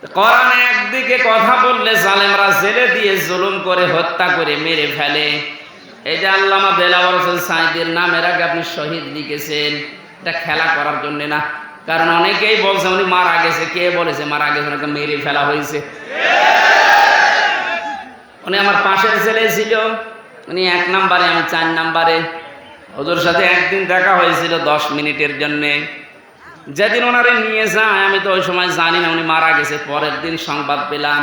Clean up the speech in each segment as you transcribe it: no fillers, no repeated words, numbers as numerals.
কোরআনে একদিকে কথা বললে জালেমরা জেলে দিয়ে জুলুম করে হত্যা করে মেরে ফেলে। এই যে আল্লামা দেলাওয়ার হোসেন সাঈদীর নামের আগে আপনি শহীদ লিখেছেন, এটা খেলা করার জন্য না। কারণ অনেকেই বলছে উনি মারা গেছে। কে বলেছে মারা গেছে? ওনাকে মেরে ফেলা হয়েছে। উনি আমার পাশের ছেলে ছিল, উনি 1 নম্বরে, আমি 4 নম্বরে। ওদের সাথে একদিন দেখা হয়েছিল 10 মিনিটের জন্যে। যেদিন ওনারে নিয়ে যায় আমি তো ওই সময় জানি না উনি মারা গেছে। পরের দিন সংবাদ পেলাম।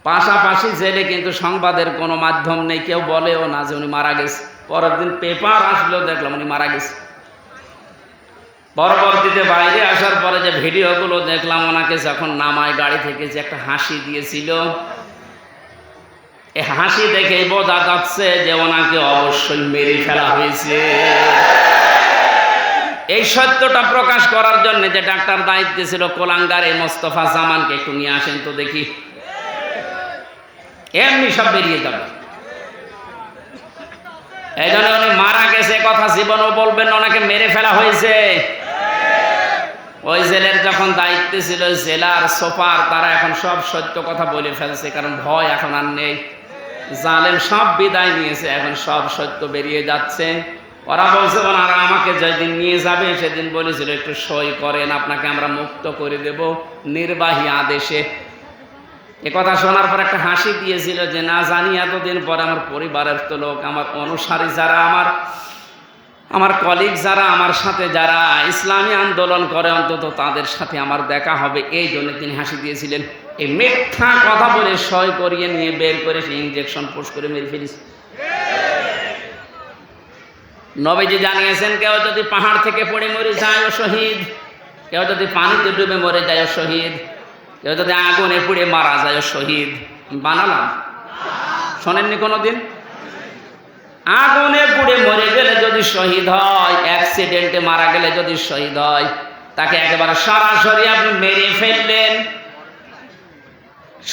পাশাপাশি জেলে কিন্তু সংবাদের কোনো মাধ্যম নেই, কেউ বলেও না যে উনি মারা গেছে। পরের দিন পেপার আসলেও দেখলাম উনি মারা গেছে। পরবর্তীতে বাইরে আসার পরে যে ভিডিওগুলো দেখলাম, ওনাকে যখন নামায় গাড়ি থেকে যে একটা হাসি দিয়েছিল, এই হাসি দেখেই বোঝা যাচ্ছে যে ওনাকে অবশ্যই মেরে ফেলা হয়েছে। এই সত্যটা প্রকাশ করার জন্য যে ডাক্তার দায়িত্বে ছিল কোলাঙ্গার, এই মোস্তফা জামানকে একটু নিয়ে আসেন তো দেখি। এমনি সব বেরিয়ে যাবে। এই জন্য উনি মারা গেছে কথা জীবনও বলবেন, ওনাকে মেরে ফেলা হয়েছে। ওই জেলের যখন দায়িত্বে ছিল জেলার সুপার, তারা এখন সব সত্য কথা বলে ফেলছে, কারণ ভয় এখন আর নেই। জালেম সব বিদায় নিয়েছে, এখন সব সত্য বেরিয়ে যাচ্ছে। ওরা বলছে ওনারা আমাকে যেদিন নিয়ে যাবে সেদিন বলেছিল একটু সই করেন, আপনাকে আমরা মুক্ত করে দেব নির্বাহী আদেশে। এ কথা শোনার পর একটা হাসি দিয়েছিল যে না জানি এতদিন পরে আমার পরিবারের তো লোক, আমার অনুসারী যারা, আমার কলিগ যারা, আমার সাথে যারা ইসলামী আন্দোলন করে, অন্তত তাদের সাথে আমার দেখা হবে, এই জন্য তিনি হাসি দিয়েছিলেন। এই মিথ্যা কথা বলে সই করিয়ে নিয়ে বের করে সে ইঞ্জেকশন পোস্ট করে মেরে ফেলিস। নবীজি জানিয়েছেন কেউ যদি পাহাড় থেকে পড়ে মরে যায় ও শহীদ, কেউ যদি পানিতে ডুবে মরে যায় ও শহীদ, কেউ যদি আগুনে পুড়ে মারা যায় ও শহীদ। বানালাম, শোনেননি কোনোদিন? আগুনে পুড়ে মরে গেলে যদি শহীদ হয়, অ্যাক্সিডেন্টে মারা গেলে যদি শহীদ হয়, তাকে একেবারে সরাসরি আপনি মেরে ফেললেন,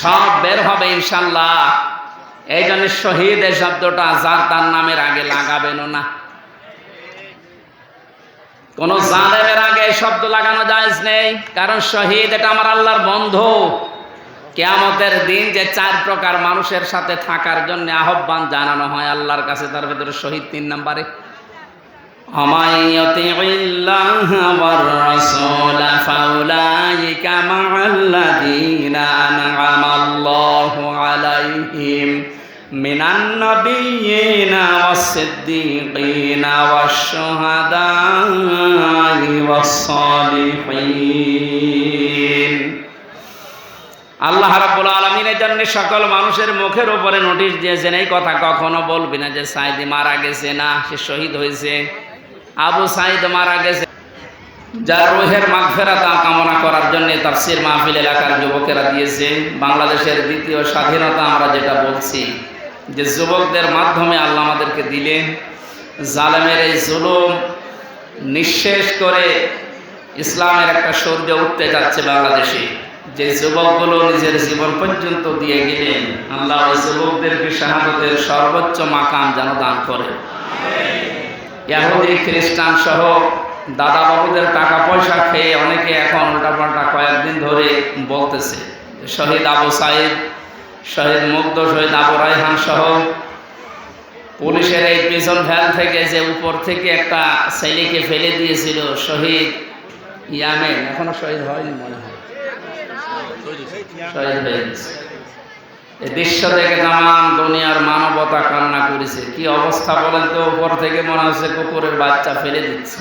সব বের হবে ইনশাল্লাহ। এই জন্য শহীদ এই শব্দটা যার তার নামের আগে লাগাবেনও না। কোন জালেমের আগে এই শব্দ লাগানো জায়েজ নেই, কারণ শহীদ এটা আমার আল্লাহর বন্ধু। কিয়ামতের দিন যে 4 প্রকার মানুষের সাথে থাকার জন্য আহ্বান জানানো হয় আল্লাহর কাছে, তার ভিতরে শহীদ 3 নম্বরে। আমাইয়াতিল্লাহ ওয়ার রাসূল ফাউলাইকা মাআল্লাযীনা আন'আমাল্লাহু আলাইহিম মিনান নাবিয়্যিনা ওয়াস-সিদ্দীকিনা ওয়াশ-শুহাদা'i ওয়াস-সালিহিন। আল্লাহ রাব্বুল আলামিনের জন্য সকল মানুষের মুখের উপরে নোটিশ দিয়েছেন, এই কথা কখনো বলবি না যে সাঈদী মারা গেছে, না সে শহীদ হয়েছে। আবু সাঈদ মারা গেছে। যার রূহের মাগফিরাত কামনা করার জন্য তাফসীর মাহফিল এলাকার যুবকেরা দিয়েছে। বাংলাদেশের দ্বিতীয় স্বাধীনতা আমরা যেটা বলছি, যে যুবকদের মাধ্যমে আল্লাহ আমাদেরকে দিলেন, জালেমের এই জুলুম নিঃশেষ করে ইসলামের একটা সূর্য উঠতে যাচ্ছে বাংলাদেশে। যে যুবকগুলো নিজের জীবন পর্যন্ত দিয়ে গেলেন, আল্লাহ ওই যুবকদেরকে শাহাদাতের সর্বোচ্চ মাকাম যেন দান করে। ইহুদি খ্রিস্টান সহ দাদা বাবুদের টাকা পয়সা খেয়ে অনেকে এখন উল্টাপাল্টা কয়েকদিন ধরে বলতেছে, শহীদ আবু সাঈদ, শহীদ মুগ্ধ, শহীদ আবু রায়হান সহ পুলিশের এই পিছন ভ্যান থেকে যে উপর থেকে একটা ছেলেকে ফেলে দিয়েছিল, শহীদ ইয়ামেন, এখনো শহীদ হয়নি মনে হয়, শহীদ হয়ে গেছে। এই দৃশ্য দেখে তামাম দুনিয়ার মানবতা কান্না করেছে। কি অবস্থা বলেন তো, উপর থেকে মনে হচ্ছে কুকুরের বাচ্চা ফেলে দিচ্ছে।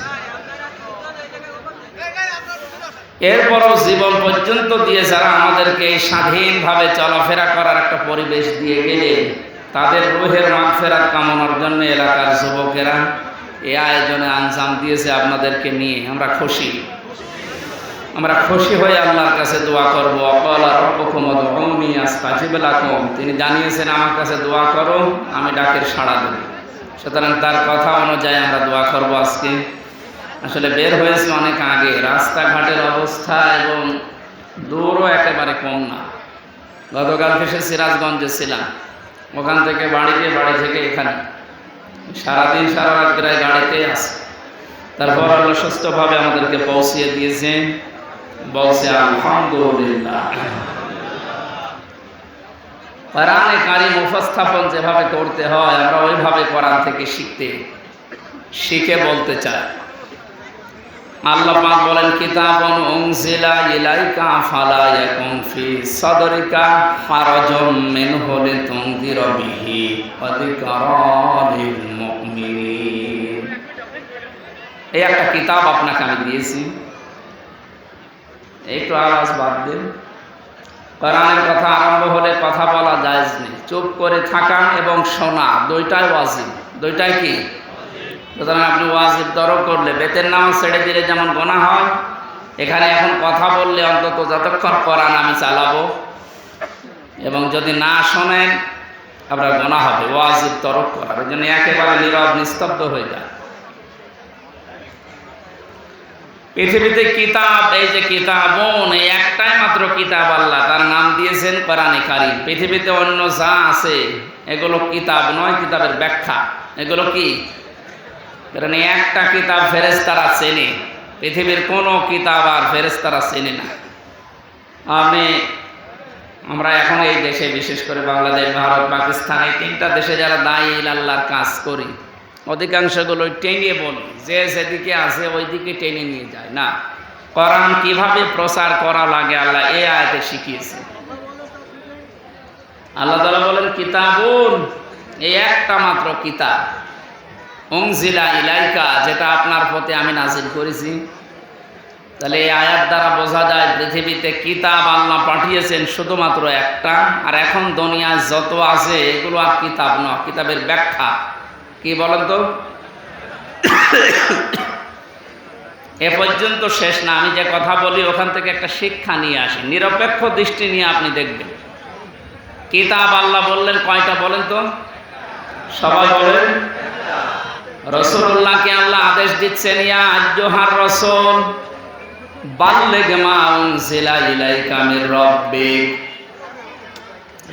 এরপরও জীবন পর্যন্ত দিয়ে যারা আমাদেরকে স্বাধীনভাবে চলাফেরা করার একটা পরিবেশ দিয়ে গেলে, তাদের রূহের মাগফিরাত কামনার জন্য এলাকার যুবকেরা এই আয়োজনে আঞ্জাম দিয়েছে আপনাদেরকে নিয়ে। আমরা খুশি, আমরা খুশি হয়ে আল্লাহর কাছে দোয়া করবো। ওয়াকালা রাব্বুকুম উদউনি আস্তাজিব লাকুম, তিনি জানিয়েছেন আমার কাছে দোয়া করো, আমি ডাকের সাড়া দেব। সুতরাং তার কথা অনুযায়ী আমরা দোয়া করবো। আজকে আসলে বের হয়েছে অনেক আগে, রাস্তাঘাটের অবস্থা এবং দূরও একেবারে কম না। গতকালকে সে সিরাজগঞ্জে ছিলাম, ওখান থেকে বাড়ি থেকে এখানে সারাদিন সারা রাত প্রায় গাড়িতে আছে। তারপর আল্লাহ সুস্থভাবে আমাদেরকে পৌঁছিয়ে দিয়েছেন। বলছে আলহামদুলিল্লাহ। কোরআনে কারীম উপস্থাপন যেভাবে করতে হয় আমরা ওইভাবে কোরআন থেকে শিখে বলতে চাই। আল্লাহ পাক বলেন কিতাবুন উনজিলা ইলাইকা ফালা ইয়াকুন ফি সাদরিকা হারাজুম মিনহু লিতুনযিরা বিহি ওয়া যিকরা লিল মুমিনিন। এই একটা কিতাব আপনাকে আমি দিয়েছি, একটু আওয়াজ বাদ দিন। কোরআনের কথা আরম্ভ হলে কথা বলা জায়েজ নেই, চুপ করে থাকা এবং শোনা দুইটাই ওয়াজিব। দুইটাই কি? সুতরাং আপনি ওয়াজিব তরক করলে বেতের নামাজ ছেড়ে দিলে যেমন গুনাহ হয়, এখানে এখন কথা বললে অন্তত যতক্ষণ কোরআন আমি চালাবো এবং যদি না শোনেন আপনার গুনাহ হবে। ওয়াজিব তরক করার ওই জন্য একেবারে নীরব নিস্তব্ধ হয়ে যায়। পৃথিবীতে কিতাব, এই যে কিতাবুন, এই একটাই মাত্র কিতাব আল্লাহ তার নাম দিয়েছেন কোরআনে কারীম। পৃথিবীতে অন্য যা আছে এগুলো কিতাব নয়, কিতাবের ব্যাখ্যা। এগুলো কি? কারণ এই একটা কিতাব ফেরেশতারা চেনে, পৃথিবীর কোনো কিতাব আর ফেরেশতারা চেনে না। আমরা এখন এই দেশে, বিশেষ করে বাংলাদেশ, ভারত, পাকিস্তান, এই তিনটা দেশে যারা দায়ী আল্লাহর কাজ করি, অধিকাংশগুলো টেনে বলি, যে যেদিকে আছে ওই দিকে টেনে নিয়ে যায় না। কোরআন কিভাবে প্রচার করা লাগে আল্লাহ এই আয়াতে শিখিয়েছে। আল্লাহ তাআলা বলেন কিতাবুন, এই একটা মাত্র কিতাব, উনজিলা ইলাইকা, যেটা আপনার প্রতি আমি নাযিল করেছি। তাহলে এই আয়াত দ্বারা বোঝা যায় পৃথিবীতে কিতাব আল্লাহ পাঠিয়েছেন শুধুমাত্র একটা। আর এখন দুনিয়ায় যত আছে এগুলো আর কিতাব নয়, কিতাবের ব্যাখ্যা। কি বলেন তো? এ পর্যন্ত শেষ না, আমি যে কথা বলি ওখান থেকে একটা শিক্ষা নিয়ে আসি, নিরপেক্ষ দৃষ্টি নিয়ে আপনি দেখবেন। কিতাব আল্লাহ বললেন কয়টা বলেন তো? সবাই বলেন। রাসূলুল্লাহকে আল্লাহ আদেশ দিচ্ছেন, ইয়া আইয়ুহার রাসূল বাল্লিগ মা উনজিলা ইলাইকা মির রাব্বিক,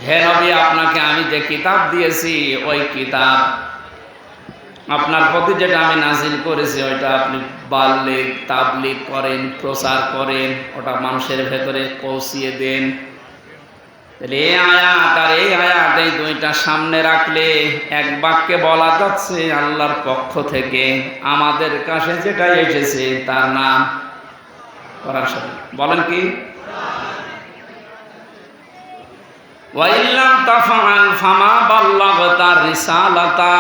হে নবী আপনাকে আমি যে কিতাব দিয়েছি ওই কিতাব, আপনার প্রতি যেটা আমি নাজিল করেছি ওইটা আপনি বাল্লিগ, তাবলিগ করেন, প্রচার করেন, ওটা মানুষের ভেতরে পৌঁছিয়ে দেন। এই আয়াত আর এই আয়াত, এই দুইটা সামনে রাখলে এক বাক্যে বলা যাচ্ছে আল্লাহর পক্ষ থেকে আমাদের কাছে যেটা এসেছে তার নাম করার সাথে বলেন কি? ওয়াইল্লাম তাফআল ফামা বাল্লাগতা রিসালাতা,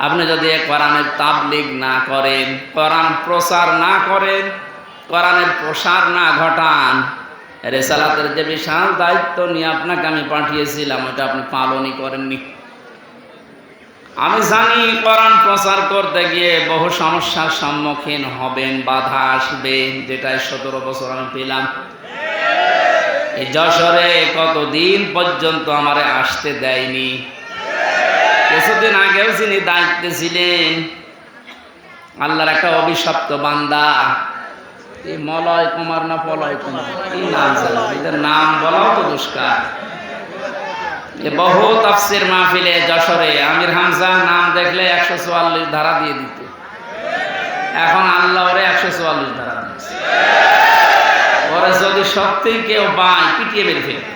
আপনি যদি কোরআনের তাবলিগ না করেন, কোরআন প্রচার না করেন, কোরআনের প্রসার না ঘটান, রিসালাতের যে বিশাল দায়িত্ব নিয়ে আপনাকে আমি পাঠিয়েছিলাম ওটা আপনি পালনই করেননি। আমি জানি কোরআন প্রচার করতে গিয়ে বহু সমস্যার সম্মুখীন হবেন, বাধা আসবে, যেটাই 17 বছর আমি পেলাম। এই যশোরে কতদিন পর্যন্ত আমারে আসতে দেয়নি। কিছুদিন আগেও যিনি দায়িত্বে ছিলেন আল্লাহর একটা অভিশপ্ত বান্দা, এই মলয় কুমার না পলয় কুমার, কি নাম জানো, এদের নাম বলাও তো দুষ্কার। বহু তাফসীর মাহফিলে যশোরে আমির হামজা নাম দেখলে 144 ধারা দিয়ে দিত, এখন আল্লাহ ওরে 144 ধারা দিয়েছে। ওরে যদি সত্যিই কেউ পায় পিটিয়ে বের ফেলবে।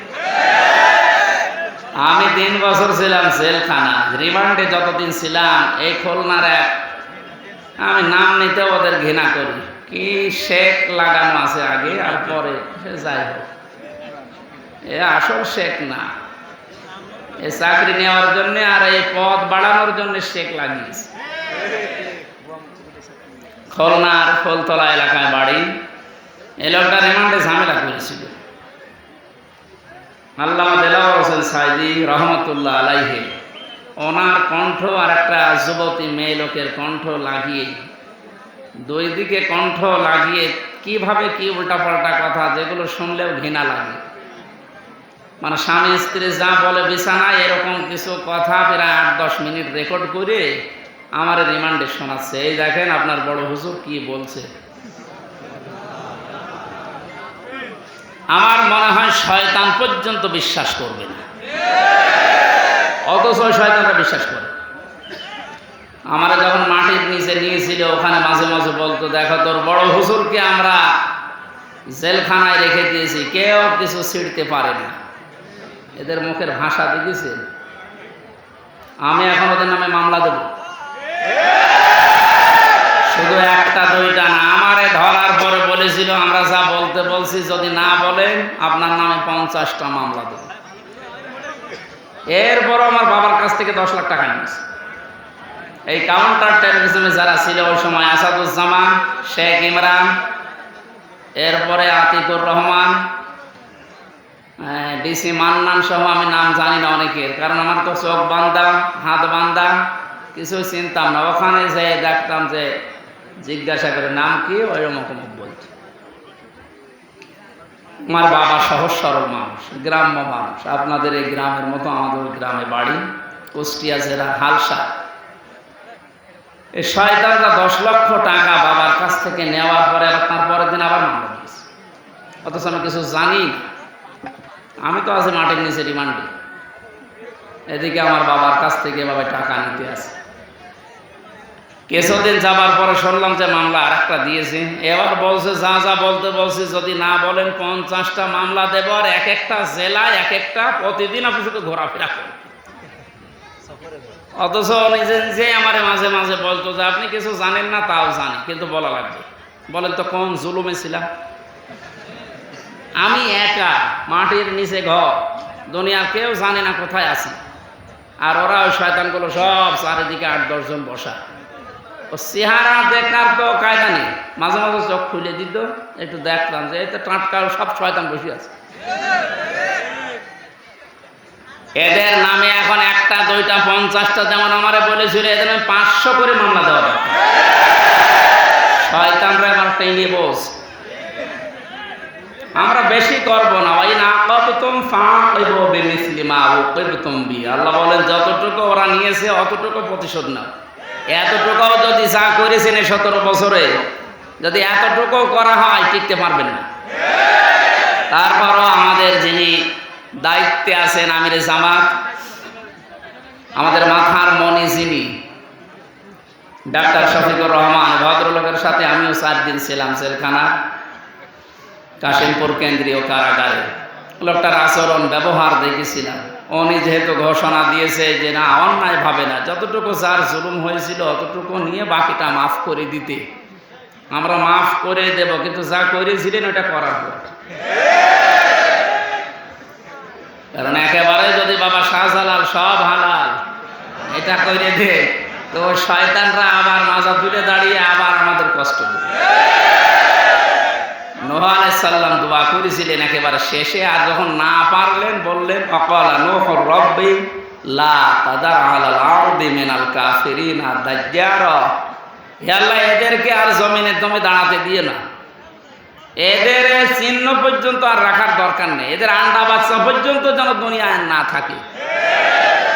আমি 3 বছর ছিলাম জেলখানা, রিমান্ডে যতদিন ছিলাম, এই খুলনার আমি নাম নিতে ওদের ঘৃণা করি, কি শেখ লাগানো আছে আগে আর পরে, সে যাই হোক, এ আসল শেখ না, এ চাকরি নেওয়ার জন্য আর এই পদ বাড়ানোর জন্য শেখ লাগিয়েছে। খুলনার ফুলতলা এলাকায় বাড়ি। এই লোকটা রিমান্ডে ঝামেলা করেছিল। আল্লামা দেলাওয়ার হোসেন সাইদি রহমতুল্লাহ আলাইহি, ওনার কণ্ঠ আর একটা যুবতী মেয়ে লোকের কণ্ঠ লাগিয়ে, দুই দিকে কণ্ঠ লাগিয়ে কিভাবে কি উল্টাপাল্টা কথা, যেগুলো শুনলেও ঘৃণা লাগে। মানে স্বামী স্ত্রী যা বলে বিছানায় এরকম কিছু কথা প্রায় 8-10 মিনিট রেকর্ড করে আমার রিমান্ডে শোনাচ্ছে। এই দেখেন আপনার বড় হুজুর কি বলছে। আমার মনে হয় শয়তান পর্যন্ত বিশ্বাস করবে না, অথচ শয়তানরা বিশ্বাস করে। আমরা যখন মাটির নিচে নিয়েছিল ওখানে মাঝে মাঝে বলতো, দেখো তোর বড় হুজুরকে আমরা জেলখানায় রেখে দিয়েছি, কেউ কিছু ছিঁড়তে পারে না। এদের মুখের ভাষা দেখেছেন? আমি এখন ওদের নামে মামলা দেব, শুধু একটা দুইটা না। আমারে ধরার পরে বলেছিল আমরা যা বলতে বলছি যদি না বলেন আপনার নামে 50টা মামলা দেব। এরপরও আমার বাবার কাছ থেকে 10 লাখ টাকা নিয়েছে। এই কাউন্টার টেরোরিজমে যারা ছিল ওই সময় আসাদুজ্জামান, শেখ ইমরান, এরপরে আতিকুর রহমান, ডিসি মান্নান সহ, আমি নাম জানি না অনেকের, কারণ আমার তো চোখ বান্ধা হাত বান্ধা, কিছুই চিনতাম না। ওখানে যে দেখতাম যে জিজ্ঞাসা করে নাম কি, ওই রকম বলছে। আমার বাবা সহজ সরল মানুষ, গ্রাম্য মানুষ, আপনাদের এই গ্রামের মতো আমাদের গ্রামে বাড়ি, কুষ্টিয়া জেলা হালসা। এই শয়তানরা 10 লক্ষ টাকা বাবার কাছ থেকে নেওয়ার পরে তার পরের দিন আবার মামলা দিয়েছে, অথচ আমি কিছু জানি না। আমি তো আছি মাটির নিচে রিমান্ডে, এদিকে আমার বাবার কাছ থেকে এভাবে টাকা নিতে আছে। কিছুদিন যাবার পরে শুনলাম যে মামলা আর একটা দিয়েছে। এবার বলছে যা যা বলতে বলছে যদি না বলেন 50টা মামলা দেব, আর এক একটা জেলায় এক একটা, প্রতিদিন আপনি শুধু ঘোরাফেরা করেন। অথচ নিজে নিজে আমার মাঝে মাঝে বলতো যে আপনি কিছু জানেন না, তাও জানি, কিন্তু বলা লাগবে। বলেন তো কোন জুলুমে ছিলাম? আমি একা, মাটির নিচে ঘর, দুনিয়ার কেউ জানে না কোথায় আছি, আর ওরা ওই শয়তানগুলো সব চারিদিকে 8-10 জন বসা। ও চেহারা দেখার তো কায়দা নেই, মাঝে মাঝে চোখ খুলে দিত, একটু দেখলাম যে এই তো টাটকা সব শয়তান বসে আছে। এদের নামে এখন একটা দুইটা 50টা, যেমন আমারে বলেছিল এদের নামে 500 করে মামলা দেওয়া দরকার। শয়তানরা এবার টেনে বস, আমরা বেশি করবো না। ওই না কবতুম ফাকিবু বিমিসলি মা উকিবতুম বি, আল্লাহ বলেন যতটুকু ওরা নিয়েছে অতটুকু প্রতিশোধ নাও। এতটুকুও যদি যা করেছেন 17 বছরে, যদি এতটুকু করা হয় টিকতে পারবেন না। তারপরও আমাদের যিনি দায়িত্বে আছেন আমিরে জামাত, আমাদের মাথার মনি যিনি ডাক্তার শফিকুর রহমান, ভদ্রলোকের সাথে আমিও 4 দিন ছিলাম জেলখানা, কাশিমপুর কেন্দ্রীয় কারাগারে। লোকটার আচরণ ব্যবহার দেখেছিলাম। উনি যেহেতু ঘোষণা দিয়েছে যে না অন্যায় ভাবে না, যতটুকু যার জুলুম হয়েছিল অতটুকু নিয়ে বাকিটা মাফ করে দিতে, আমরা মাফ করে দেব, কিন্তু যা করেছিলেন ওটা করার পর। কারণ একেবারে যদি বাবা শাহজালাল সব হালাল এটা করে দে, তো শয়তানরা আবার মাজা তুলে দাঁড়িয়ে আবার আমাদের কষ্ট দেবে। নূহ আলাইহিস সালাম দোয়া করেছিলেন একেবারে শেষে, আর যখন না পারলেন বললেন অকালা নূহ রব্বি লা তাদার আলাল আরদি মিনাল কাফিরিনা দাজ্জারা, হে আল্লাহ এদেরকে আর জমিনে তুমি দাঁড়াতে দিয়ে না, এদের চিহ্ন পর্যন্ত আর রাখার দরকার নেই, এদের আন্ডা বাচ্চা পর্যন্ত যেন দুনিয়ায় না থাকে।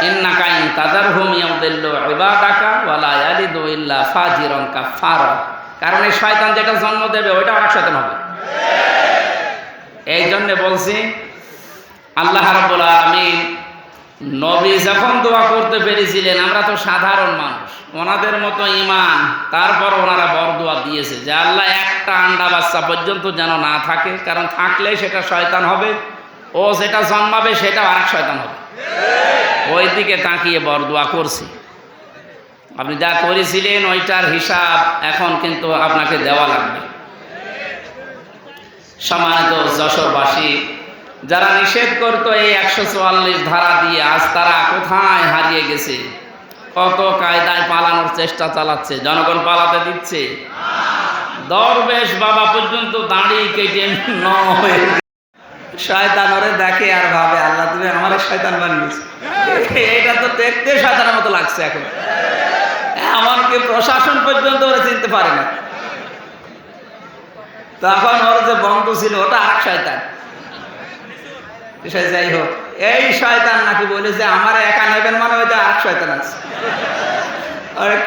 ইন্নাকা ইন তাদারহুম ইয়াউদিল্লু ইবাদাকা ওয়া লা ইয়ালিদু ইল্লা ফাজিরান কাফারা, কারণ এই শয়তান যেটা জন্ম দেবে ওইটা আরেক শয়তান হবে। এই জন্য বলছি আল্লাহ রাব্বুল আলামিন নবী যখন দোয়া করতে পেরেছিলেন, আমরা তো সাধারণ মানুষ, ওনাদের মতো ঈমান, তারপর ওনারা বরদোয়া দিয়েছে যে আল্লাহ একটা আন্ডা বাচ্চা পর্যন্ত যেন না থাকে, কারণ থাকলে সেটা শয়তান হবে, ও যেটা জন্মাবে সেটা আরেক শয়তান হবে। ওই দিকে তাকিয়ে বরদোয়া করছি। আপনি যা করেছিলেন ওইটার হিসাব এখন কিন্তু আপনাকে দেওয়া লাগবে। সম্মানিত যশোরবাসী, যারা নিষেধ করতো এই 144 ধারা দিয়ে, আজ তারা কোথায় হারিয়ে গেছে, কত কায়দায় পালানোর চেষ্টা চালাচ্ছে, জনগণ পালাতে দিচ্ছে। দরবেশ বাবা পর্যন্ত দাঁড়ি কেটে নয়, শয়তান ওরে দেখে আর ভাবে আল্লাহ তুমি আমার শয়তান বানিয়েছো। এটা তো দেখতে শয়তানের মতো লাগছে এখন, এমনকি প্রশাসন পর্যন্ত ওরা চিনতে পারে না। তখন ওর যে বন্ধু ছিল ওটা আরেক শয়তান। যাই হোক, এই শয়তান নাকি বলে যে আমার একা নেবেন, মানে ওইটা আরেক শয়তান আছে।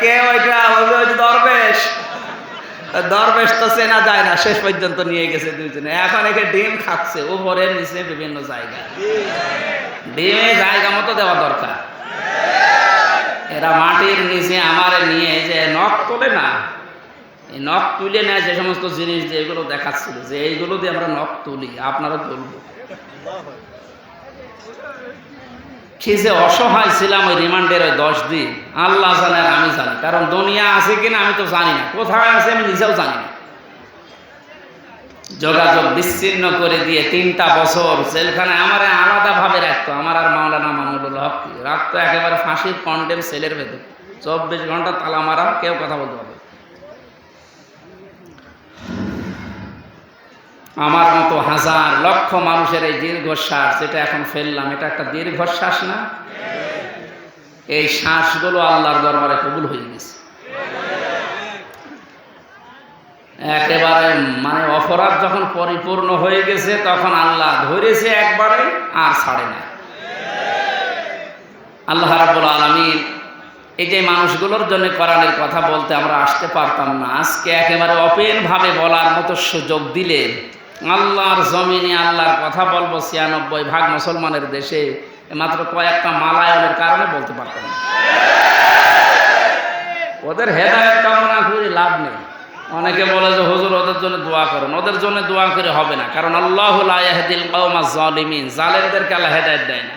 কে ওইটা? ওই দরবেশ। দরবেশ তো চেনা যায় না, শেষ পর্যন্ত নিয়ে গেছে দুইজনে। এখন একে ডিম খাচ্ছে উপরে নিচে বিভিন্ন জায়গায়, ডিমে জায়গা মতো দেওয়া দরকার। এরা মাটির নিচে আমারে নিয়ে যে নখ তোলে না, এই নখ তুলে নেয় যে সমস্ত জিনিস দিয়ে এগুলো দেখাচ্ছিল যে এইগুলো দিয়ে আমরা নখ তুলি, আপনারা তুলব। কি যে অসহায় ছিলাম ওই রিমান্ডের ওই 10 দিন, আল্লাহ জানে আর আমি জানি। কারণ দুনিয়া আছে কিনা আমি তো জানি না, কোথায় আছে আমি নিজেও জানি না। যোগাযোগ বিচ্ছিন্ন করে দিয়ে 3টা বছর জেলখানায় আমার আলাদাভাবে রাখতো। আমার আর মাওলানা মামুনুল হক রাখতো একেবারে ফাঁসির কন্ডেম সেলের ভেতর, 24 ঘন্টা তালা মারা, কেউ কথা বলতে পারবে। আমার মতো হাজার লক্ষ মানুষের এই দীর্ঘশ্বাস যেটা এখন ফেললাম, এটা একটা দীর্ঘশ্বাস না? এই শ্বাসগুলো আল্লাহর দরবারে কবুল হয়ে গেছে। একেবারে মানে অপরাধ যখন পরিপূর্ণ হয়ে গেছে তখন আল্লাহ ধরেছে একবারে আর ছাড়ে না। আল্লাহ রাব্বুল আলামিন এই যে মানুষগুলোর জন্য কোরআনের কথা বলতে আমরা আসতে পারতাম না, আজকে একেবারে ওপেন ভাবে বলার মতো সুযোগ দিলে আল্লাহর জমিনে আল্লাহর কথা বলবো 96% মুসলমানের দেশে মাত্র কয়েকটা মালায়নের কারণে বলতে পারতাম না। ওদের হেদায়েত কামনা করে লাভ নেই। অনেকে বলে যে হুজুর ওদের জন্য দোয়া করেন, ওদের জন্য দোয়া করে হবে না, কারণ আল্লাহু লা ইয়াহদিল কওমাজ জালিমিন, জালেমদেরকে আল্লাহ হেদায়েত দেয় না।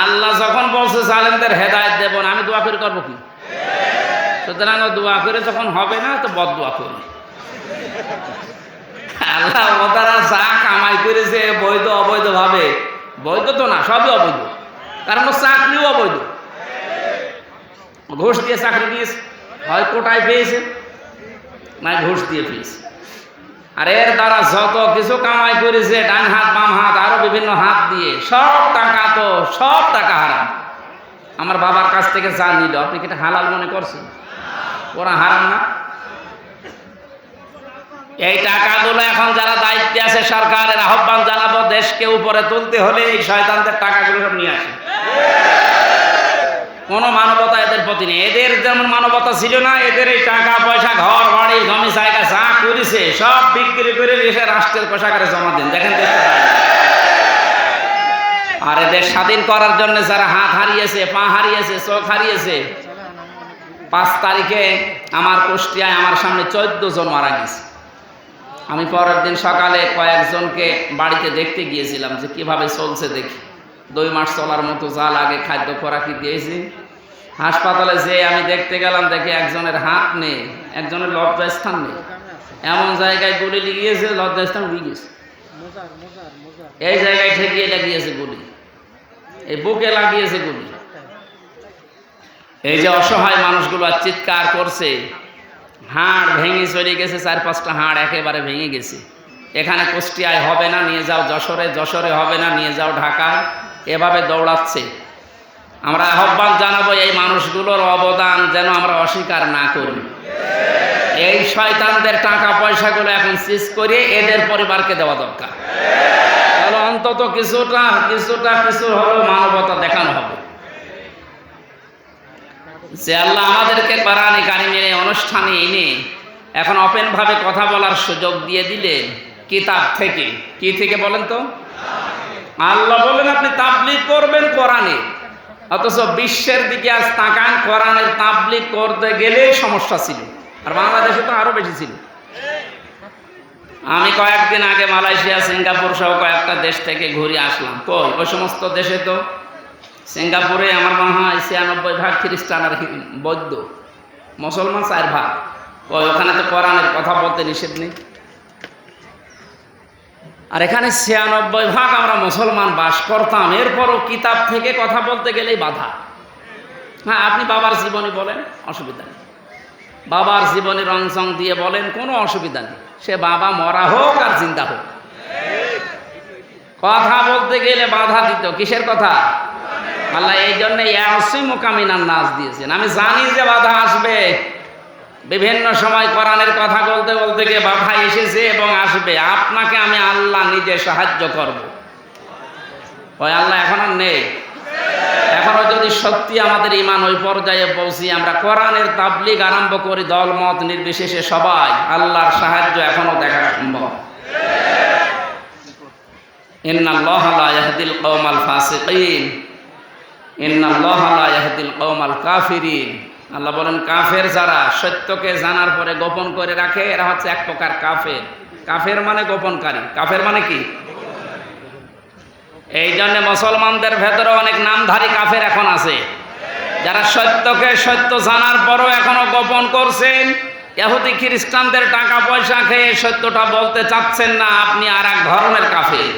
আল্লাহ যখন বলছে জালেমদের হেদায়েত দেব না, আমি দোয়া করে করবো কি? সুতরাং দোয়া করে যখন হবে না তো বদদোয়া করি। আল্লাহ ওরা যা কামাই করেছে বৈধ অবৈধ ভাবে, বৈধ তো না, সবই অবৈধ, কারণ চাকরিও অবৈধ। ঘুষ দিয়ে চাকরি দিয়েছে, হয় কোটায় পেয়েছে না ঘুষ দিয়ে পেয়েছে। আর এর দ্বারা যত কিছু কামাই করেছে ডান হাত বাম হাত আরো বিভিন্ন হাত দিয়ে, সব টাকা হারাম। আমার বাবার কাছ থেকে যা নিল আপনি কি এটা হালাল মনে করছেন? ওরা হারাম না? এই টাকাগুলো এখন যারা দায়িত্বে আছে সরকারের আহ্বান জানাবো, দেশকে উপরে তুলতে হলে এই শয়তানদের টাকাগুলো সব নিয়ে আসে। কোনো মানবতা এদের প্রতি নেই। এদের যেমন মানবতা ছিল না, এদের এই টাকা পয়সা ঘর বাড়ি জমি জায়গা যা করেছে সব বিক্রি করে এসে রাষ্ট্রের কোষাগারে জমা দেন। দেখেন আর এদের স্বাধীন করার জন্য যারা হাত হারিয়েছে, পা হারিয়েছে, চোখ হারিয়েছে, 5 তারিখে আমার কুষ্টিয়ায় আমার সামনে 14 জন মারা গেছে। আমি পরের দিন সকালে কয়েকজনকে বাড়িতে দেখতে গিয়েছিলাম যে কিভাবে চলছে দেখি। 2 মাস চলার মতো যা লাগে খাদ্য খোরাকি দিয়েছি। হাসপাতালে যে আমি দেখতে গেলাম, দেখি একজনের হাত নেই, একজনের লজ্জাস্থান নেই, এমন জায়গায় গুলি লাগিয়েছে লজ্জাস্থান উড়ে গেছে। এই জায়গায় ঠেকিয়ে লাগিয়েছে গুলি, এই বুকে লাগিয়েছে গুলি। এই যে অসহায় মানুষগুলো চিৎকার করছে, হাড় ভেঙে চলে গেছে, 4-5টা হাড় একেবারে ভেঙে গেছে। এখানে কুষ্টিয়ায় হবে না, নিয়ে যাও যশোরে, যশোরে হবে না, নিয়ে যাও ঢাকায়, এভাবে দৌড়াচ্ছে। আমরা আহ্বান জানাবো এই মানুষগুলোর অবদান যেন আমরা অস্বীকার না করি। এই শয়তানদের টাকা পয়সাগুলো এখন সিজ করে এদের পরিবারকে দেওয়া দরকার। তাহলে অন্তত কিছু হলেও মানবতা দেখানো হবে। যে আল্লাহ আমাদেরকে কোরআনে কারিমের এই অনুষ্ঠানে এনে এখন ওপেন ভাবে কথা বলার সুযোগ দিয়ে দিলেন কিতাব থেকে। কি থেকে বলেন তো? আল্লাহ বলেন আপনি তাবলীগ করবেন কোরআনে, অথচ বিশ্বের দিকে আজ তাকান, কোরআনের তাবলীগ করতে গেলেই সমস্যা ছিল, আর বাংলাদেশে তো আরো বেশি ছিল। আমি কয়েকদিন আগে মালয়েশিয়া, সিঙ্গাপুর সহ কয়েকটা দেশ থেকে ঘুরে আসলাম। তো ওই সমস্ত দেশে তো, সিঙ্গাপুরে আমার মনে হয় 96% খ্রিস্টান আর বৌদ্ধ, মুসলমান 4%। ওখানে তো কোরআনের কথা বলতে নিষেধ নেই। আর এখানে 96% আমরা মুসলমান বাস করতাম, এরপরও কিতাব থেকে কথা বলতে গেলেই বাধা। হ্যাঁ, আপনি বাবার জীবনী বলেন, অসুবিধা নেই, বাবার জীবনী রংচং দিয়ে বলেন, কোনো অসুবিধা নেই। সে বাবা মরা হোক আর জিন্দা হোক, কথা বলতে গেলে বাধা দিত। কিসের কথা? আল্লাহ এই জন্য ইয়াসিমুকামিনান নাস দিয়েছেন। আমি জানি যে বাধা আসবে, বিভিন্ন সময় কোরআনের কথা বলতে বলতে গিয়ে বাধা এসেছে এবং আসবে। আপনাকে আমি আল্লাহ নিজে সাহায্য করব। ওই আল্লাহ এখন আর নেই। এখনো যদি সত্যি আমাদের ঈমান ওই পর্যায়ে পৌঁছি, আমরা কোরআনের তাবলীগ আরম্ভ করি, দল মত নির্বিশেষে সবাই, আল্লাহর সাহায্য এখনো দেখা সম্ভব। ইন্নাল্লাহা লা ইয়াহদিল কওমাল ফাসিকিন, ইন্নাল্লাহা লা ইয়াহদিল কওমাল কাফিরিন। আল্লাহ বলেন কাফের যারা সত্যকে জানার পরে গোপন করে রাখে এরা হচ্ছে এক প্রকার কাফের। কাফের মানে গোপনকারী। কাফের মানে কি? এই জন্য মুসলমানদের ভেতরে অনেক নামধারী কাফের এখন আছে, যারা সত্যকে সত্য জানার পরও এখনো গোপন করছেন। ইহুদি খ্রিস্টানদের টাকা পয়সা খেয়ে সত্যটা বলতে চাচ্ছেন না, আপনি আর এক ধরনের কাফের।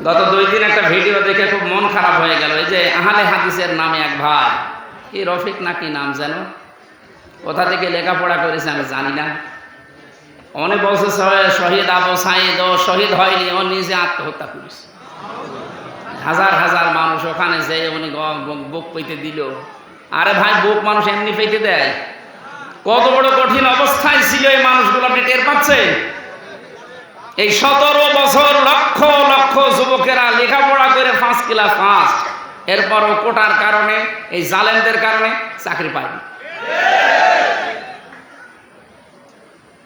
গত 2 দিন একটা ভিডিও দেখে খুব মন খারাপ হয়ে গেল। এই যে আহলে হাদিসের নামে এক ভাই, কি রফিক নাকি নাম যেন, কোথা থেকে লেখাপড়া করেছে আমি জানি না, উনি বলছে শহীদ আবু সাইদ ও শহীদ হয়নি, ও নিজে আত্মহত্যা করেছে। হাজার হাজার মানুষ ওখানে যে উনি বুক পেতে দিল। আরে ভাই, বুক মানুষ এমনি পেতে দেয়? কত বড় কঠিন অবস্থায় ছিল এই মানুষগুলো, আপনি টের পাচ্ছেন? এই 17 বছর লক্ষ লক্ষ যুবকেরা লেখাপড়া করে 1st ক্লাস ফার্স্ট, এরপরও কোটার কারণে, এই জালেমদের কারণে চাকরি পায়নি।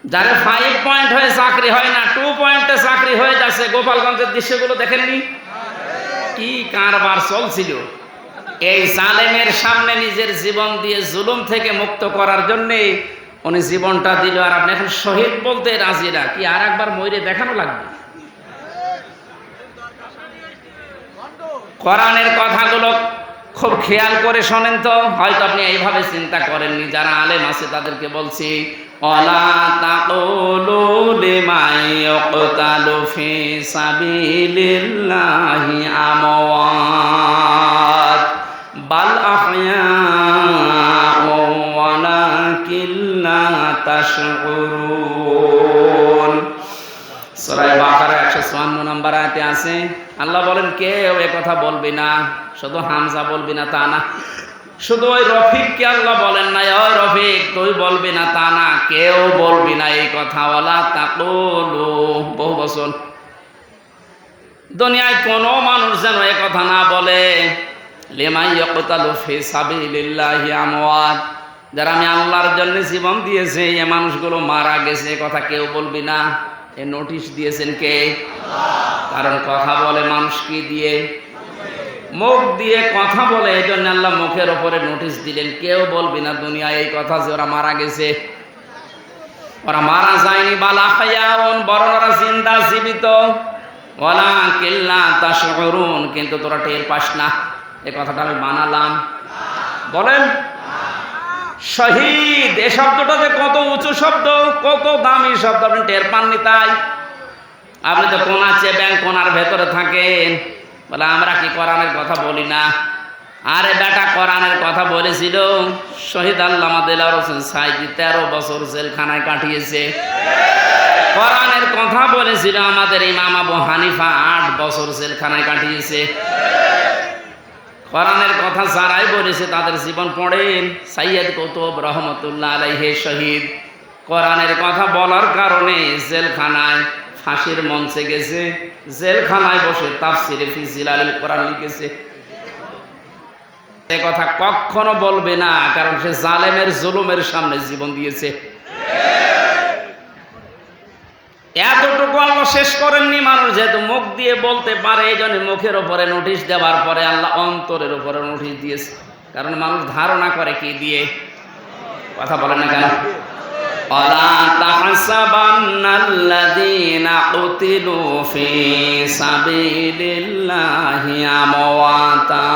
যারা 5 পয়েন্ট হয়ে চাকরি হয় না, 2 পয়েন্টে চাকরি হয়ে যাচ্ছে। গোপালগঞ্জের দৃশ্যগুলো দেখেননি? কি কারবার চলছিল! এই জালেমের সামনে নিজের জীবন দিয়ে জুলুম থেকে মুক্ত করার জন্যে উনি জীবনটা দিল। আর আপনি এখন শহীদ বলতে রাজি না? কি আর একবার মরে দেখানো লাগবে? কোরআনের কথাগুলো খুব খেয়াল করে শোনেন তো। হয়তো আপনি এইভাবে চিন্তা করেননি। যারা আলেম আছে তাদেরকে বলছি, ওয়ালা তাকুলু লিমান ইয়াকতালু ফি সাবিলিল্লাহি আমওয়াত বাল আহইয়াউ ওয়ালাকিন লা তাশউরুন। সূরা বাকারা 154 নম্বর আয়াতে আছে, আল্লাহ বলেন কেউ এ কথা বলবি না। শুধু হামজা বলবি না তা না, শুধু ওই রফিককে আল্লাহ বলেন না ওই রফিক তুই বলবি না তা না, কেউ বলবি না এই কথা। ওয়ালা তাকুলু, বহু বছর দুনিয়ায় কোনো মানুষ যেন এ কথা না বলে, লিমান ইয়াকতালু ফি সাবিলিল্লাহি আমওয়াত, যারা আমি আল্লাহর জন্য জীবন দিয়েছে এই মানুষগুলো মারা গেছে, এ কথা কেউ বলবি না। এ নোটিশ দিয়েছেন কে? কারণ কথা বলে মানুষ কি দিয়ে? মুখ দিয়ে কথা বলে। এই জন্য আল্লাহ মুখের ওপরে নোটিশ দিলেন, কেউ বলবি না দুনিয়ায় এই কথা যে ওরা মারা গেছে। ওরা মারা যায়নি, বালা হায়াউন, বরং ওরা জিন্দা, জীবিত। ওয়ালাকিন লা তাশউরুন, কিন্তু তোরা টের পাস না। এই কথাটা আমি বানালাম। বলেন শহীদ, এ শব্দটা যে কত উঁচু শব্দ, কত দামি শব্দ, আপনি টের পাননি? তাই আপনি তো কোনা চেবেন, কোনার ভেতরে থাকেন। বলে আমরা কি কোরআনের কথা বলি না? আরে বেটা, কোরআনের কথা বলেছিল। শহীদ আল্লামা দেলাওয়ার হোসেন সাইদি 13 বছর জেলখানায় কাটিয়েছে। কোরআনের কথা বলেছিল আমাদের ইমাম আবু হানিফা 8 বছর জেলখানায় কাটিয়েছে। কোরআনের কথা যারাই বলেছে তাদের জীবন পড়েন। সাইয়্যিদ কুতুব রহমতুল্লাহ আলাইহি শহীদ কোরআনের কথা বলার কারণে জেলখানায় ফাঁসির মঞ্চে গেছে, জেলখানায় বসে তাফসিরে ফি জিলালিল কোরআন লিখেছে। এ কথা কখনো বলবে না, কারণ সে জালেমের জুলুমের সামনে জীবন দিয়েছে। এতটুকু আল্লাহ শেষ করেননি। মানুষ যেহেতু মুখ দিয়ে বলতে পারে, এই জন্য মুখের ওপরে নোটিশ দেওয়ার পরে আল্লাহ অন্তরের উপরে নোটিশ দিয়েছে। কারণ মানুষ ধারণা করে কি দিয়ে? কথা বলেন না কেন? ওয়ালা তাহসাবান্নাল্লাযীনা কুতিলু ফি সাবিলিল্লাহি আমওয়াতা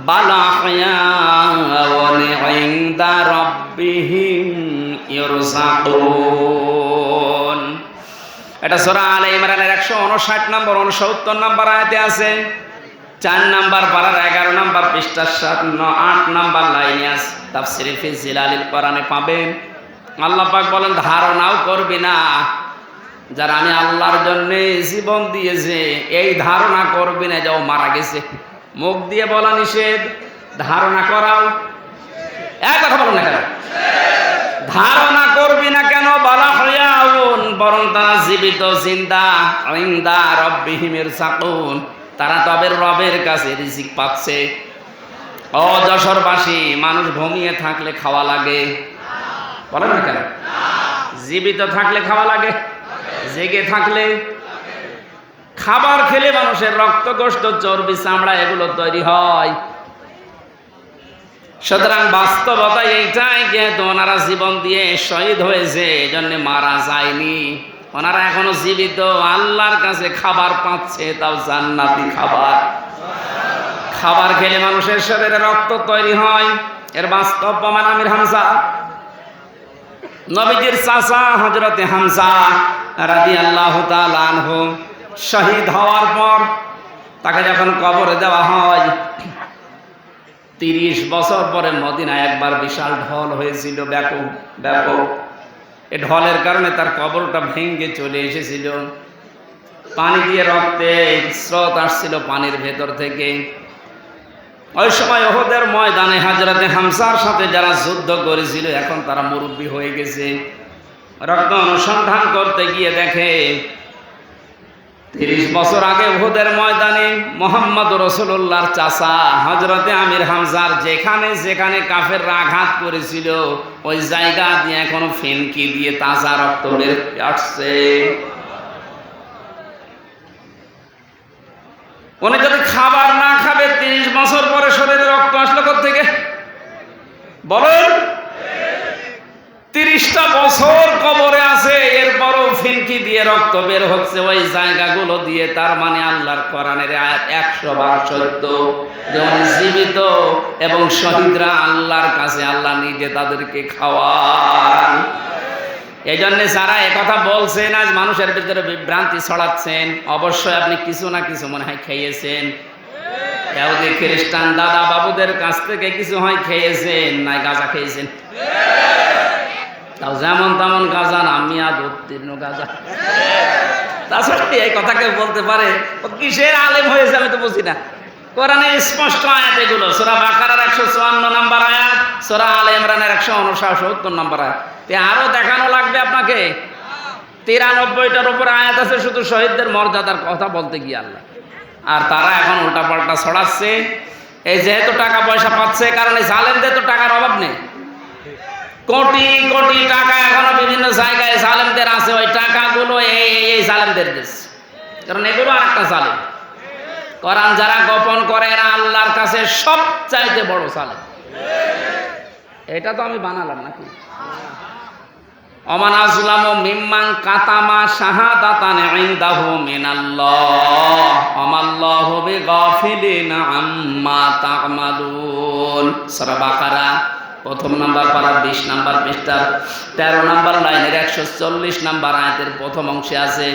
বাল আহইয়াউন ইনদা রাব্বিহিম ইরযাকুন। এটা সূরা আলে ইমরানের 159 নম্বর 69 নম্বর আয়াতে আছে। 4 নম্বর পারার 11 নম্বর পৃষ্ঠা 8 নম্বর লাইনে আছে। তাফসিরে ফি জিলালিল কোরআনে পাবেন। আল্লাহ পাক বলেন ধারণাও করবি না, যারা আমি আল্লাহর জন্য জীবন দিয়েছে এই ধারণা করবি না যে ও মারা গেছে। মুখ দিয়ে বলা নিষেধ, ধারণা করাও। এক কথা বলো না কেন? ধারণা করবি না কেন? বালা হইয়াউন, বরং তারা জীবিত, জিন্দা, ইনদা রাব্বিহিম ইরযাকুন, তারা তবে রবের কাছে রিজিক পাচ্ছে। ও যশোরবাসী, মানুষ ঘুমিয়ে থাকলে খাওয়া লাগে? বলেন না কেন? জীবিত থাকলে খাওয়া লাগে, জেগে থাকলে। খাবার খেলে মানুষের রক্ত, গোশত, চর্বি, চামড়া এগুলো তৈরি হয়। সুতরাং বাস্তবতা এইটাই, যেহেতু ওনারা জীবন দিয়ে শহীদ হয়েছে, এই জন্য মারা যায়নি, ওনারা এখনো জীবিত, আল্লাহর কাছে খাবার পাচ্ছে, তাও জান্নাতি খাবার। খাবার খেলে মানুষের শরীরে রক্ত তৈরি হয়, এর বাস্তব প্রমাণ আমির হামজা, নবীজির চাচা হযরতে হামজা রাদিয়াল্লাহু তাআলা আনহু শহীদ হওয়ার পর তাকে যখন কবরে দেওয়া হয়, 30 বছর পরে মদিনায় একবার বিশাল ঢল হয়েছিল, ব্যাপক। এই ঢলের কারণে তার কবরটা ভেঙে চলে এসেছিল, পানি দিয়ে রক্তের স্রোত আসছিল পানির ভেতর থেকে। ওই সময় উহুদের ময়দানে হযরতে হামজার সাথে যারা যুদ্ধ করেছিল, এখন তারা মুরব্বী হয়ে গেছে। রক্ত অনুসন্ধান করতে গিয়ে দেখে 30 বছর আগে উহুদের ময়দানে মুহাম্মদ রাসূলুল্লাহর চাচা হযরতে আমির হামজার যেখানে যেখানে কাফেররা আঘাত করেছিল, ওই জায়গা দিয়ে এখনো ফেনকি দিয়ে তাজা রক্ত বের আসছে। উনি যদি খাবার না খাবে, 30 বছর পরে শরীরে রক্ত আসলো কোত্থেকে বলেন? 30টা বছর কবরে আছে, এরপরও ফিনকি দিয়ে রক্ত বের হচ্ছে ওই জায়গাগুলো দিয়ে। তার মানে আল্লাহর কোরআনের আয়াত 100 বার সত্য, যেমন জীবিত এবং শহীদরা আল্লাহর কাছে, আল্লাহ নিজে তাদেরকে খাওয়ান। এই জন্য যারা একথা বলছেন, আজ মানুষের ভিতরে বিভ্রান্তি ছড়াচ্ছেন, অবশ্যই আপনি কিছু না কিছু মনে হয় খেয়েছেন। ইহুদি খ্রিস্টান দাদা বাবুদের কাছ থেকে কিছু হয় খেয়েছেন, নাই গাঁজা খেয়েছেন, তাও যেমন তেমন গাঁজা না, মিয়াদ উত্তীর্ণ গাঁজা। তাছাড়া এই কথা কেউ বলতে পারে ও কিসের আলেম হয়েছে আমি তো বুঝি না। কোরআনের স্পষ্ট আয়াত এগুলো, সূরা বাকারার 154 নম্বর আয়াত, সূরা আলে ইমরানের 169 নম্বর আয়াত। আরো দেখানো লাগবে আপনাকে, 93টার উপর আয়াত আছে শুধু শহীদদের মর্যাদার কথা বলতে গিয়ে আল্লাহ। আর তারা এখন উল্টাপাল্টা ছড়াচ্ছে। এই যেহেতু টাকা পয়সা পাচ্ছে, কারণ এই জালেমদের তো টাকার অভাব নেই, কোটি কোটি টাকা এখনো বিভিন্ন জায়গায় জালেমদের আছে। ওই টাকাগুলো এই জালেমদের দেশ, কারণ এগুলো আর একটা জালেম। কোরআন যারা গোপন করে, এরা আল্লাহর কাছে সবচাইতে বড় জালেম। এটা তো আমি বানালাম নাকি? ওমান আযলামু মিম্মান কাতামা শাহাদাতান ইনদাহু মিনাল্লাহ ওয়ামাল্লাহু বিগাফিলিন আম্মা তা'মালুন। সূরা বাকারা 1 নম্বর পারা 20 নম্বর পৃষ্ঠার 13 নম্বর লাইনের 140 নম্বর আয়াতের প্রথম অংশে আছে।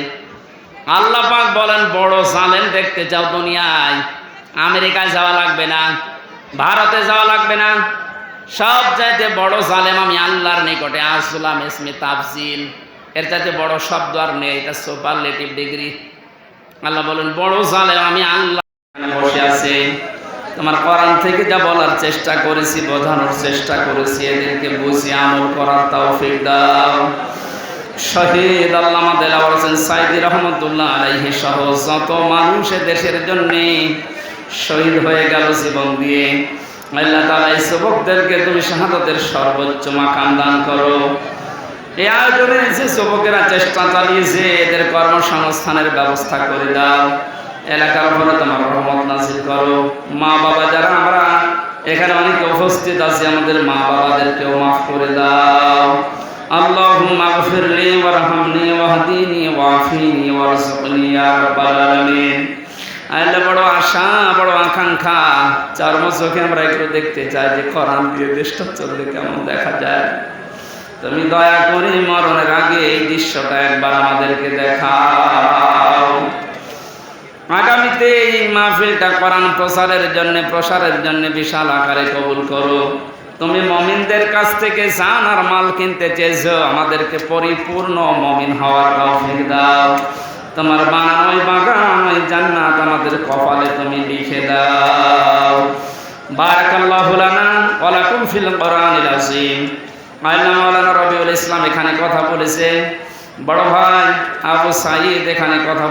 আল্লাহ পাক বলেন, বড় জালেম দেখতে চাও দুনিয়ায়, আমেরিকায় যাওয়া লাগবে না, ভারতে যাওয়া লাগবে না, সব চাইতে বড় জালেম আমি আল্লাহর নিকটে। আসলাম ইসমে তাফজিল, এর চাইতে বড় শব্দ আর নেই, এটা সুপারলেটিভ ডিগ্রি। আল্লাহ বলেন বড় জালেম আমি আল্লাহ। বসে আছে, তোমার কোরআন থেকে যা বলার চেষ্টা করেছি, বোঝানোর চেষ্টা করেছি, এদেরকে বুঝিয়ে আমল করার তৌফিক দাও। শহীদ আল্লামা দেলাওয়ার হোসেন সাইদি রহমতুল্লাহ আলাইহি সহ যত মানুষ দেশের জন্য শহীদ হয়ে গেল জীবন দিয়ে, আল্লাহ তাআলা এই যুবকদেরকে তুমি শাহাদাতের সর্বোচ্চ মাকাম দান করো। এই আয়োজনে যে যুবকেরা চেষ্টা চালিয়েছে, এদের কর্মসংস্থানের ব্যবস্থা করে দাও। এলাকার উপরে তোমার রহমত নাযিল করো। মা বাবা যারা আমরা এখানে অনেকে উপস্থিত আছি, আমাদের মা বাবাদেরকেও মাফ করে দাও। আল্লাহুম্মা গফিরলি ওয়ারহামনি ওয়াহদিনি ওয়াফিনি ওয়ারযুকনি ইয়া রাব্বাল আলামিন। আল্লাহ, বড় আশা, বড় আকাঙ্ক্ষা, চোখে আমরা একটু দেখতে চাই যে কোরআন দিয়ে দেশটা চললে কেমন দেখা যায়। তুমি দয়া করে মরণের আগে এই দৃশ্যটা একবার আমাদেরকে দেখাও। আগামীতে এই মাহফিলটা কোরআন প্রসারের জন্য বিশাল আকারে কবুল করো। তুমি মুমিনদের কাছ থেকে জান আর মাল কিনতে চেয়েছো, আমাদেরকে পরিপূর্ণ মুমিন হওয়ার তৌফিক দাও। তোমার বানানো বাগান, ওই জান্নাত আমাদের কপালে তুমি লিখে দাও। বারাকাল্লাহু লানা ওয়া লাকুম ফিল কোরআনিল আযীম। মাওলানা রবিউল ইসলাম এখানে কথা বলেছে, বড় ভাই আবু সাঈদ এখানে কথা